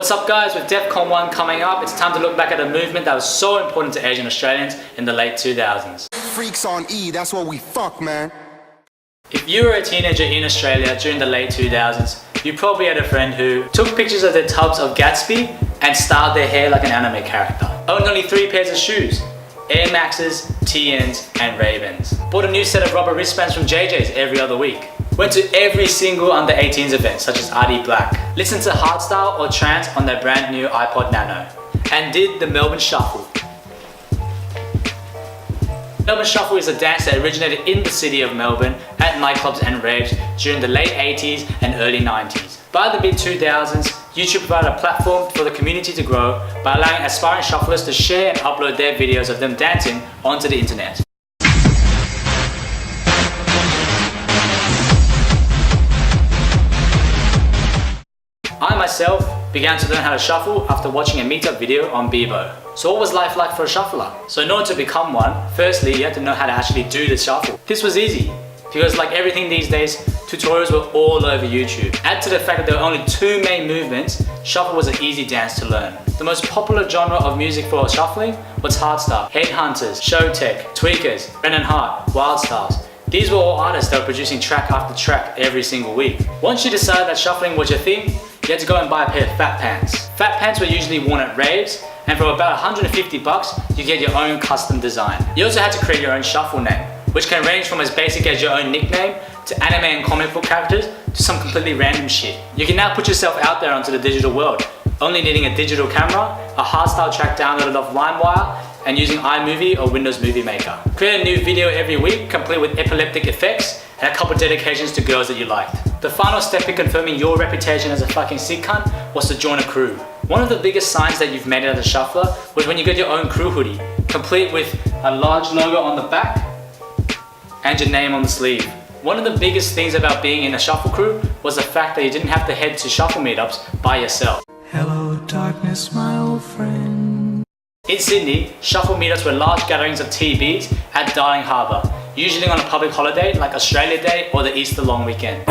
What's up guys, with Defqon 1 coming up, it's time to look back at a movement that was so important to Asian Australians in the late 2000s. Freaks on E, that's what we fuck, man. If you were a teenager in Australia during the late 2000s, you probably had a friend who took pictures of their tubs of Gatsby and styled their hair like an anime character. Owned only 3 pairs of shoes: Air Maxes, TNs and Ravens. Bought a new set of rubber wristbands from JJ's every other week. Went to every single under 18s event such as RD Black. Listened to hardstyle or trance on their brand new iPod Nano. And did the Melbourne Shuffle. Melbourne Shuffle is a dance that originated in the city of Melbourne at nightclubs and raves during the late 80s and early 90s. By the mid 2000s, YouTube provided a platform for the community to grow by allowing aspiring shufflers to share and upload their videos of them dancing onto the internet. I myself began to learn how to shuffle after watching a meetup video on Bebo. So what was life like for a shuffler? So in order to become one, firstly you had to know how to actually do the shuffle. This was easy, because like everything these days, tutorials were all over YouTube. Add to the fact that there were only 2 main movements, shuffle was an easy dance to learn. The most popular genre of music for shuffling was hardstyle, headhunters, show tech, tweakers, Brennan Hart, wild styles. These were all artists that were producing track after track every single week. Once you decided that shuffling was your thing, you had to go and buy a pair of fat pants. Fat pants were usually worn at raves, and for about 150 bucks, you get your own custom design. You also had to create your own Shufflenet, which can range from as basic as your own nickname to anime and comic book characters to some completely random shit. You can now put yourself out there onto the digital world, only needing a digital camera, a hardstyle track downloaded off LimeWire, and using iMovie or Windows Movie Maker. Create a new video every week, complete with epileptic effects and a couple dedications to girls that you liked. The final step in confirming your reputation as a fucking sick cunt was to join a crew. One of the biggest signs that you've made it as a shuffler was when you got your own crew hoodie, complete with a large logo on the back and your name on the sleeve. One of the biggest things about being in a shuffle crew was the fact that you didn't have to head to shuffle meetups by yourself. Hello darkness, my old friend. In Sydney, shuffle meetups were large gatherings of TBs at Darling Harbour, usually on a public holiday like Australia Day or the Easter long weekend.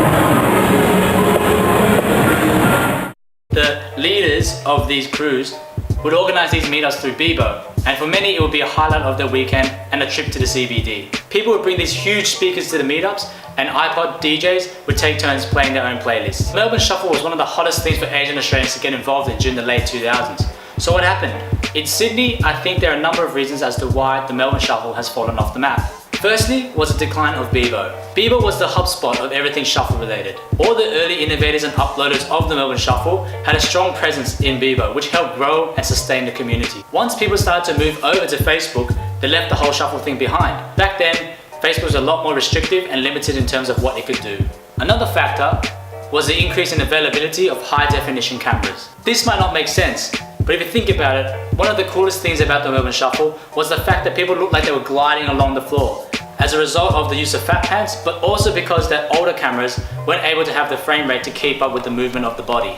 The leaders of these crews would organise these meetups through Bebo, and for many it would be a highlight of their weekend and a trip to the CBD. People would bring these huge speakers to the meetups, and iPod DJs would take turns playing their own playlists. Melbourne Shuffle was one of the hottest things for Asian Australians to get involved in during the late 2000s. So what happened? In Sydney, I think there are a number of reasons as to why the Melbourne Shuffle has fallen off the map. Firstly was the decline of Bebo. Bebo was the hubspot of everything shuffle related. All the early innovators and uploaders of the Melbourne Shuffle had a strong presence in Bebo, which helped grow and sustain the community. Once people started to move over to Facebook, they left the whole shuffle thing behind. Back then, Facebook was a lot more restrictive and limited in terms of what it could do. Another factor was the increase in availability of high definition cameras. This might not make sense, but if you think about it, one of the coolest things about the Melbourne Shuffle was the fact that people looked like they were gliding along the floor as a result of the use of fat pants, but also because their older cameras weren't able to have the frame rate to keep up with the movement of the body.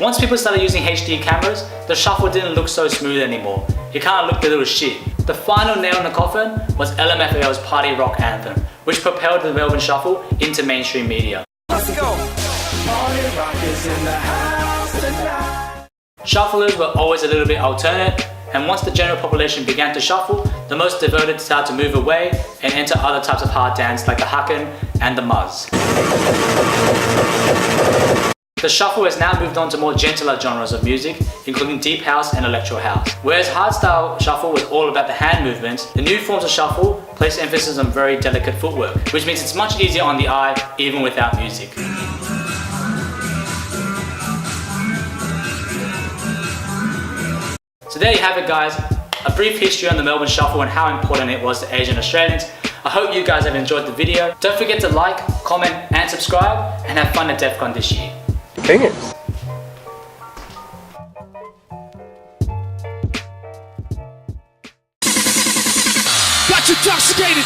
Once people started using HD cameras, the shuffle didn't look so smooth anymore. It kind of looked a little shit. The final nail in the coffin was LMFAO's party rock anthem, which propelled the Melbourne Shuffle into mainstream media. Let's go! Party rock is in the house tonight. Shufflers were always a little bit alternate, and once the general population began to shuffle, the most devoted started to move away and enter other types of hard dance like the Hakken and the Muzz. The shuffle has now moved on to more gentler genres of music, including deep house and electro house. Whereas hardstyle shuffle was all about the hand movements, the new forms of shuffle place emphasis on very delicate footwork, which means it's much easier on the eye even without music. So there you have it guys, a brief history on the Melbourne Shuffle and how important it was to Asian Australians. I hope you guys have enjoyed the video. Don't forget to like, comment and subscribe, and have fun at Defqon this year. Fingers. Got you intoxicated.